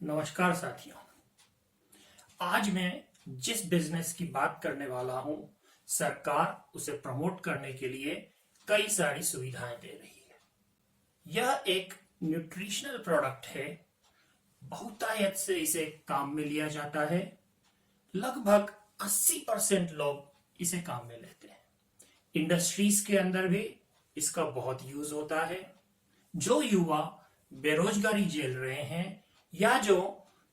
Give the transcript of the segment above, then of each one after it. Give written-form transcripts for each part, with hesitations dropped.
नमस्कार साथियों। आज मैं जिस बिजनेस की बात करने वाला हूं, सरकार उसे प्रमोट करने के लिए कई सारी सुविधाएं दे रही है। यह एक न्यूट्रिशनल प्रोडक्ट है। बहुतायत से इसे काम में लिया जाता है। लगभग 80% लोग इसे काम में लेते हैं। इंडस्ट्रीज के अंदर भी इसका बहुत यूज होता है। जो युवा बेरोजगारी झेल रहे हैं या जो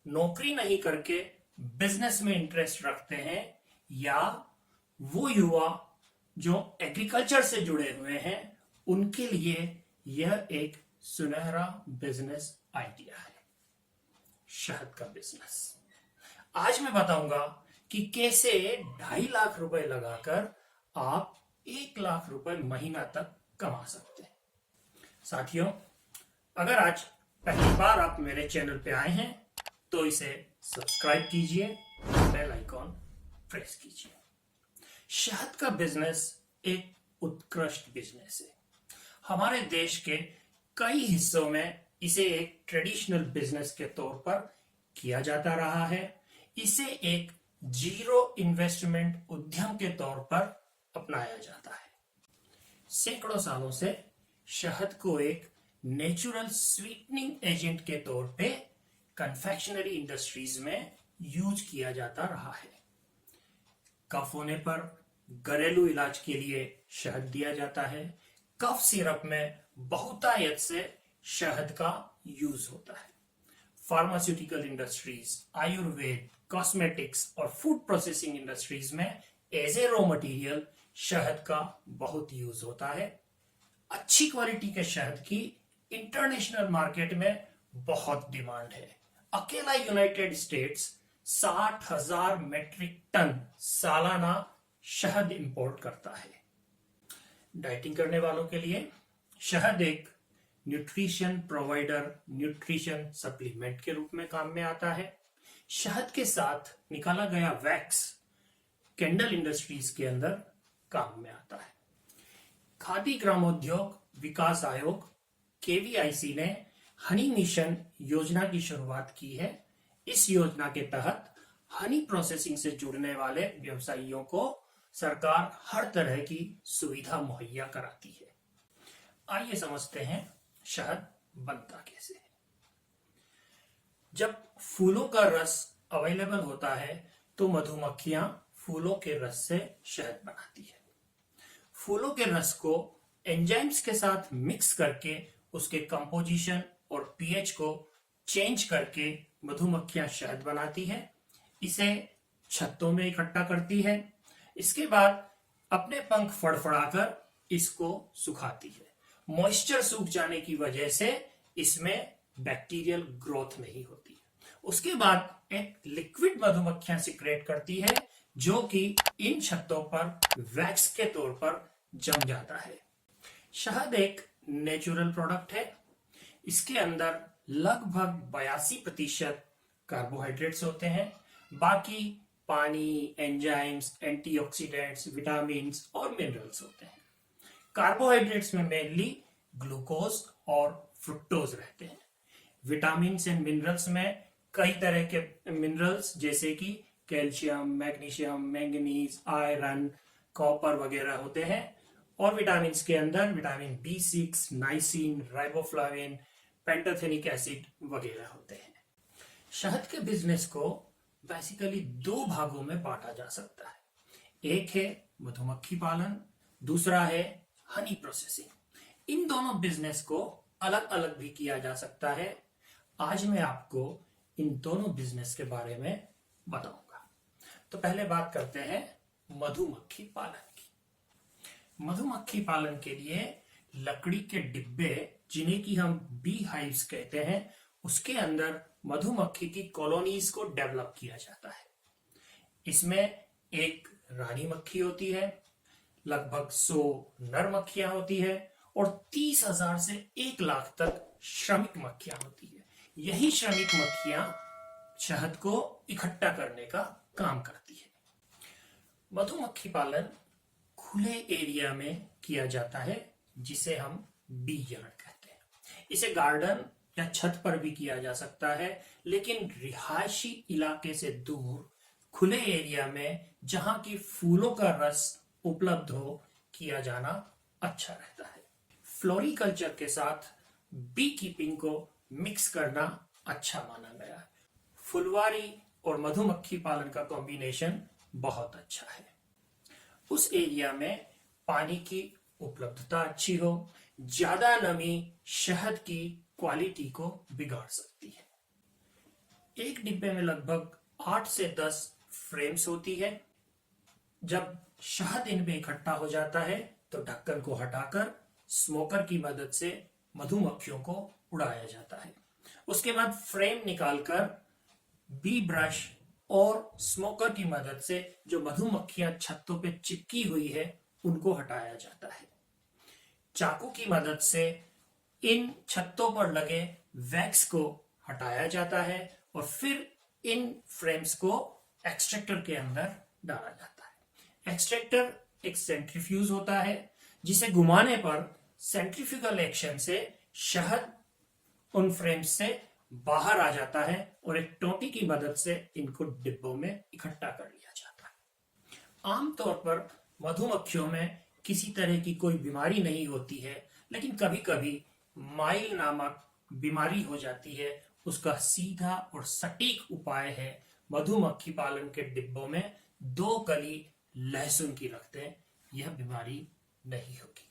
नौकरी नहीं करके बिजनेस में इंटरेस्ट रखते हैं, या वो युवा जो एग्रीकल्चर से जुड़े हुए हैं, उनके लिए यह एक सुनहरा बिजनेस आइडिया है, शहद का बिजनेस। आज मैं बताऊंगा कि कैसे 2.5 लाख रुपए लगाकर आप 1 लाख रुपए महीना तक कमा सकते हैं। साथियों, अगर आज पहली बार आप मेरे चैनल पे आए हैं तो इसे सब्सक्राइब कीजिए, बेल आइकॉन प्रेस कीजिए। शहद का बिजनेस एक उत्कृष्ट बिजनेस है। हमारे देश के कई हिस्सों में इसे एक ट्रेडिशनल बिजनेस के तौर पर किया जाता रहा है। इसे एक जीरो इन्वेस्टमेंट उद्यम के तौर पर अपनाया जाता है। सैकड़ों सालों से शहद को एक नेचुरल स्वीटनिंग एजेंट के तौर पे कन्फेक्शनरी इंडस्ट्रीज में यूज किया जाता रहा है। कफ होने पर घरेलू इलाज के लिए शहद दिया जाता है। कफ सिरप में बहुतायत से शहद का यूज होता है। फार्मास्यूटिकल इंडस्ट्रीज, आयुर्वेद, कॉस्मेटिक्स और फूड प्रोसेसिंग इंडस्ट्रीज में एज ए रॉ मटेरियल शहद का बहुत यूज होता है। अच्छी क्वालिटी के शहद की इंटरनेशनल मार्केट में बहुत डिमांड है। अकेला यूनाइटेड स्टेट्स 60,000 मेट्रिक टन सालाना शहद इंपोर्ट करता है। डाइटिंग करने वालों के लिए शहद एक न्यूट्रिशन प्रोवाइडर, न्यूट्रिशन सप्लीमेंट के रूप में काम में आता है। शहद के साथ निकाला गया वैक्स कैंडल इंडस्ट्रीज के अंदर काम में आता है। खादी ग्रामोद्योग विकास आयोग केवीआईसी ने हनी मिशन योजना की शुरुआत की है। इस योजना के तहत हनी प्रोसेसिंग से जुड़ने वाले व्यवसायियों को सरकार हर तरह की सुविधा मुहैया कराती है। आइए समझते हैं शहद बनता कैसे है। जब फूलों का रस अवेलेबल होता है तो मधुमक्खियां फूलों के रस से शहद बनाती है। फूलों के रस को एंजाइम्स के साथ मिक्स करके उसके कंपोजिशन और पीएच को चेंज करके मधुमक्खियां शहद बनाती है। इसे छत्तों में इकट्ठा करती है। इसके बाद अपने पंख फड़फड़ाकर इसको सुखाती है। मॉइस्चर सूख जाने की वजह से इसमें बैक्टीरियल ग्रोथ नहीं होती। उसके बाद एक लिक्विड मधुमक्खियां सिक्रेट करती है, जो कि इन छत्तों पर वैक्स के तौर पर जम जाता है। शहद एक नेचुरल प्रोडक्ट है। इसके अंदर लगभग 82% कार्बोहाइड्रेट्स होते हैं। बाकी पानी, एंजाइम्स, एंटीऑक्सीडेंट्स, विटामिन्स और मिनरल्स होते हैं। कार्बोहाइड्रेट्स में मेनली ग्लूकोज और फ्रुक्टोज रहते हैं। विटामिन्स एंड मिनरल्स में कई तरह के मिनरल्स जैसे कि calcium, magnesium, manganese, iron, copper वगैरह होते हैं। और विटामिन्स के अंदर vitamin B6, niacin, riboflavin, pantothenic acid वगैरह होते हैं। शहद के बिजनेस को बेसिकली 2 भागों में बांटा जा सकता है। एक है मधुमक्खी पालन, दूसरा है हनी प्रोसेसिंग। इन दोनों बिजनेस को अलग अलग भी किया जा सकता है। आज मैं आपको इन दोनों बिजनेस के बारे में बताऊंगा। तो पहले बात करते हैं मधुमक्खी पालन की। मधुमक्खी पालन के लिए लकड़ी के डिब्बे, जिन्हें कि हम बी हाइव्स कहते हैं, उसके अंदर मधुमक्खी की कॉलोनीज को डेवलप किया जाता है। इसमें एक रानी मक्खी होती है, लगभग 100 नर मक्खियां होती है और 30,000 से 1 लाख तक श्रमिक मक्खियां होती है। यही श्रमिक मक्खियां शहद को इकट्ठा करने का काम करती है। मधुमक्खी पालन खुले एरिया में किया जाता है, जिसे हम बी यार्ड कहते हैं। इसे गार्डन या छत पर भी किया जा सकता है, लेकिन रिहायशी इलाके से दूर खुले एरिया में जहां की फूलों का रस उपलब्ध हो किया जाना अच्छा रहता है। फ्लोरिकल्चर के साथ बी कीपिंग को मिक्स करना अच्छा माना गया है। फुलवारी और मधुमक्खी पालन का कॉम्बिनेशन बहुत अच्छा है। उस एरिया में पानी की उपलब्धता अच्छी हो, ज्यादा नमी शहद की क्वालिटी को बिगाड़ सकती है। एक डिब्बे में लगभग 8 से 10 फ्रेम्स होती है। जब शहद इनमें इकट्ठा हो जाता है तो ढक्कन को हटाकर स्मोकर की मदद से मधुमक्खियों को उड़ाया जाता है। उसके बाद फ्रेम निकालकर बी ब्रश और स्मोकर की मदद से जो मधुमक्खियां छत्तों पे चिपकी हुई है उनको हटाया जाता है। चाकू की मदद से इन छत्तों पर लगे वैक्स को हटाया जाता है और फिर इन फ्रेम्स को एक्सट्रैक्टर के अंदर डाला जाता है। एक्सट्रैक्टर एक सेंट्रीफ्यूज होता है जिसे घुमाने पर सेंट्रीफ्यूगल एक्शन से शहद उन फ्रेम्स से बाहर आ जाता है और एक टोटी की मदद से इनको डिब्बों में इकट्ठा कर लिया जाता है। आमतौर पर मधुमक्खियों में किसी तरह की कोई बीमारी नहीं होती है, लेकिन कभी कभी माइल नामक बीमारी हो जाती है। उसका सीधा और सटीक उपाय है मधुमक्खी पालन के डिब्बों में 2 कली लहसुन की रख दें, यह बीमारी नहीं होगी।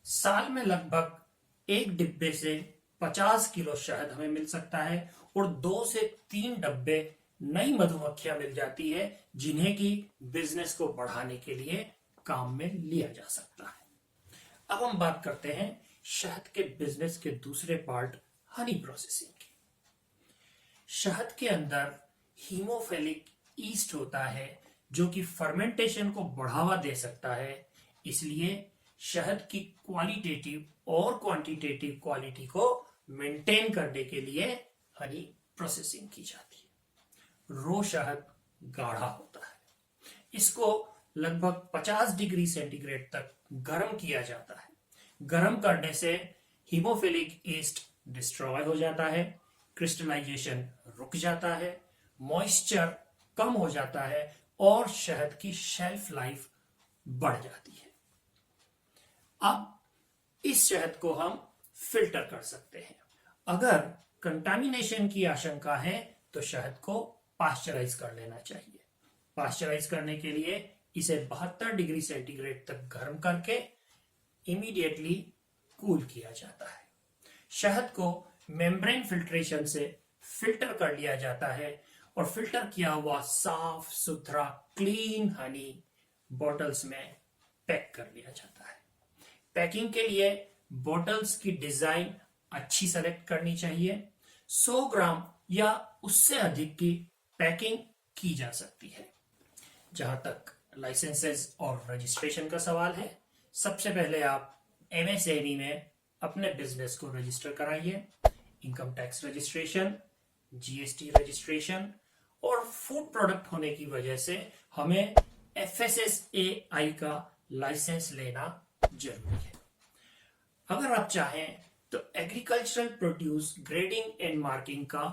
साल में लगभग एक डिब्बे से 50 किलो शहद हमें मिल सकता है और 2 से 3 डब्बे नई मधुमक्खियां मिल जाती है जिन्हें की बिजनेस को बढ़ाने के लिए काम में लिया जा सकता है। अब हम बात करते हैं शहद के बिजनेस के दूसरे पार्ट हनी प्रोसेसिंग की। शहद के अंदर हीमोफिलिक ईस्ट होता है जो कि फर्मेंटेशन को बढ़ावा दे सकता है, इसलिए शहद की क्वालिटेटिव और क्वांटिटेटिव क्वालिटी को मेंटेन करने के लिए हनी प्रोसेसिंग की जाती है। रो शहद गाढ़ा होता है, इसको लगभग 50 डिग्री सेंटीग्रेड तक गर्म किया जाता है। गर्म करने से हीमोफिलिक ईस्ट डिस्ट्रॉय हो जाता है, क्रिस्टलाइजेशन रुक जाता है, मॉइस्चर कम हो जाता है और शहद की शेल्फ लाइफ बढ़ जाती है। अब इस शहद को हम फिल्टर कर सकते हैं। अगर कंटामिनेशन की आशंका है तो शहद को पाश्चराइज कर लेना चाहिए। पाश्चराइज करने के लिए इसे 72 डिग्री सेंटीग्रेड तक गर्म करके इमीडिएटली कूल किया जाता है। शहद को मेम्ब्रेन फिल्ट्रेशन से फिल्टर कर लिया जाता है और फिल्टर किया हुआ साफ सुथरा क्लीन हनी बॉटल्स में पैक कर लिया जाता है। पैकिंग के लिए बॉटल्स की डिजाइन अच्छी सेलेक्ट करनी चाहिए। 100 ग्राम या उससे अधिक की पैकिंग की जा सकती है। जहां तक लाइसेंसेस और रजिस्ट्रेशन का सवाल है, सबसे पहले आप एमएसएमई में अपने बिजनेस को रजिस्टर कराइए। Income tax registration, GST registration और फूड प्रोडक्ट होने की वजह से हमें एफएसएसएआई का लाइसेंस लेना जरूरी है। अगर आप चाहें तो agricultural produce grading and marking का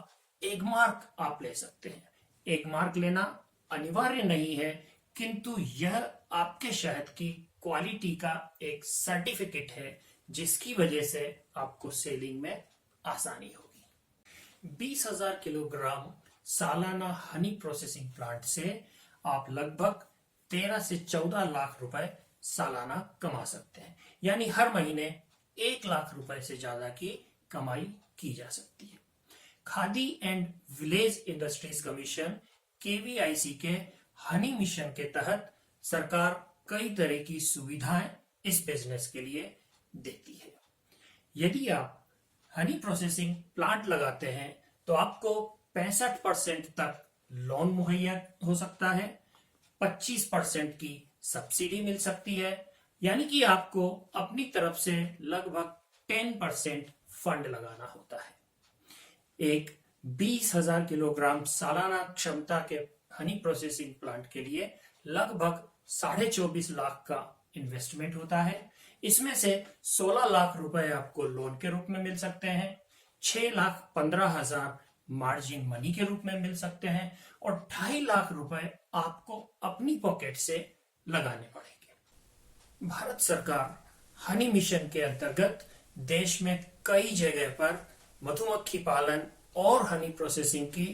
एक मार्क आप ले सकते हैं। एक मार्क लेना अनिवार्य नहीं है, किंतु यह आपके शहद की क्वालिटी का एक सर्टिफिकेट है जिसकी वजह से आपको सेलिंग में आसानी होगी। 20,000 किलोग्राम सालाना हनी प्रोसेसिंग प्लांट से आप लगभग 13 से 14 लाख रुपए सालाना कमा सकते हैं, यानी हर महीने 1 लाख रुपए से ज्यादा की कमाई की जा सकती है। Khadi and village industries commission KVIC के हनी मिशन के तहत सरकार कई तरह की सुविधाएं इस बिजनेस के लिए देती है। यदि आप हनी प्रोसेसिंग प्लांट लगाते हैं तो आपको 65% तक लोन मुहैया हो सकता है, 25% की सब्सिडी मिल सकती है, यानी कि आपको अपनी तरफ से लगभग 10% फंड लगाना होता है। एक 20,000 किलोग्राम सालाना क्षमता के हनी प्रोसेसिंग प्लांट के लिए लगभग 24.5 लाख का इन्वेस्टमेंट होता है। इसमें से 16 लाख रुपए आपको लोन के रूप में मिल सकते हैं, 6,15,000 मार्जिन मनी के रूप में मिल सकते हैं और 2.5 लाख रुपए आपको अपनी पॉकेट से लगाने पड़ेंगे। भारत सरकार हनी मिशन के अंतर्गत देश में कई जगह पर मधुमक्खी पालन और हनी प्रोसेसिंग की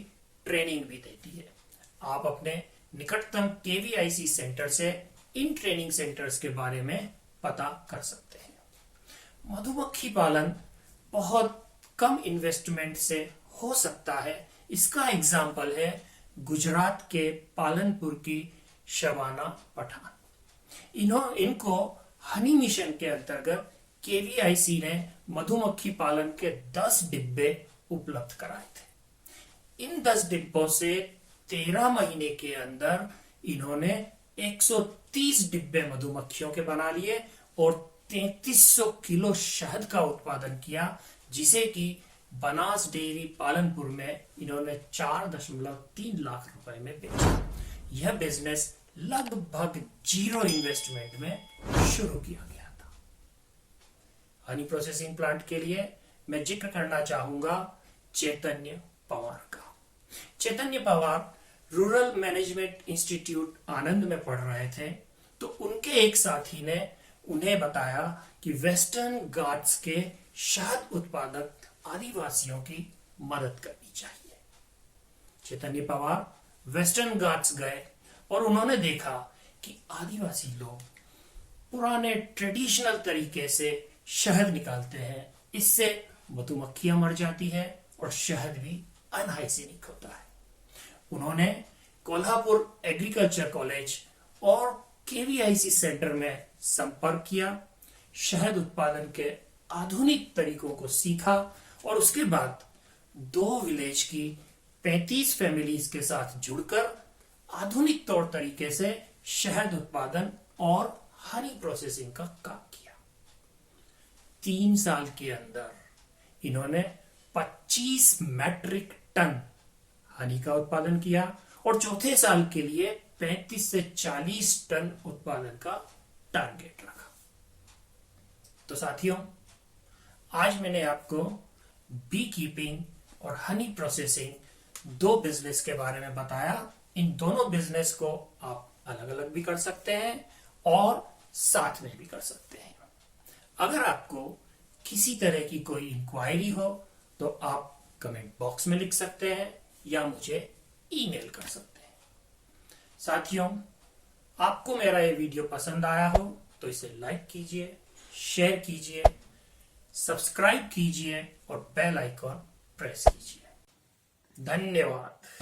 ट्रेनिंग भी देती है। आप अपने निकटतम केवीआईसी सेंटर से इन ट्रेनिंग सेंटर्स के बारे में पता कर सकते हैं। मधुमक्खी पालन बहुत कम इन्वेस्टमेंट से हो सकता है। इसका एग्जाम्पल है गुजरात के पालनपुर की शबाना पठान। इनको हनी मिशन के अंतर्गत केवीआईसी ने मधुमक्खी पालन के 10 डिब्बे उपलब्ध कराए थे। इन 10 डिब्बों से 13 महीने के अंदर इन्होंने 130 डिब्बे मधुमक्खियों के बना लिए और 3300 किलो शहद का उत्पादन किया, जिसे कि बनास डेयरी पालनपुर में इन्होंने 4.3 लाख रुपए में बेचा। यह बिजनेस लगभग 0 इन्वेस्टमेंट में शुरू किया गया था। हनी प्रोसेसिंग प्लांट के लिए मैं जिक्र करना चाहूंगा चैतन्य पवार का। चैतन्य पवार रूरल मैनेजमेंट इंस्टीट्यूट आनंद में पढ़ रहे थे, तो उनके एक साथी ने उन्हें बताया कि वेस्टर्न घाट्स के शहद उत्पादक आदिवासियों की मदद करनी चाहिए। चैतन्य पवार वेस्टर्न घाट्स गए और उन्होंने देखा कि आदिवासी लोग पुराने ट्रेडिशनल तरीके से शहद निकालते हैं। इससे मधुमक्खियां मर जाती है और शहद भी अनहाइजीनिक होता है। उन्होंने कोल्हापुर एग्रीकल्चर कॉलेज और केवीआईसी सेंटर में संपर्क किया, शहद उत्पादन के आधुनिक तरीकों को सीखा और उसके बाद 2 विलेज की 35 फैमिलीज के साथ जुड़कर आधुनिक तौर तरीके से शहद उत्पादन और हनी प्रोसेसिंग का काम किया। 3 साल के अंदर इन्होंने 25 मैट्रिक टन हनी का उत्पादन किया और चौथे साल के लिए 35 से 40 टन उत्पादन का टारगेट रखा। तो साथियों, आज मैंने आपको बी कीपिंग और हनी प्रोसेसिंग 2 बिजनेस के बारे में बताया। इन दोनों बिजनेस को आप अलग अलग भी कर सकते हैं और साथ में भी कर सकते हैं। अगर आपको किसी तरह की कोई इंक्वायरी हो तो आप कमेंट बॉक्स में लिख सकते हैं या मुझे ईमेल कर सकते हैं। साथियों, आपको मेरा ये वीडियो पसंद आया हो तो इसे लाइक कीजिए, शेयर कीजिए, सब्सक्राइब कीजिए और बेल आइकॉन प्रेस कीजिए। धन्यवाद।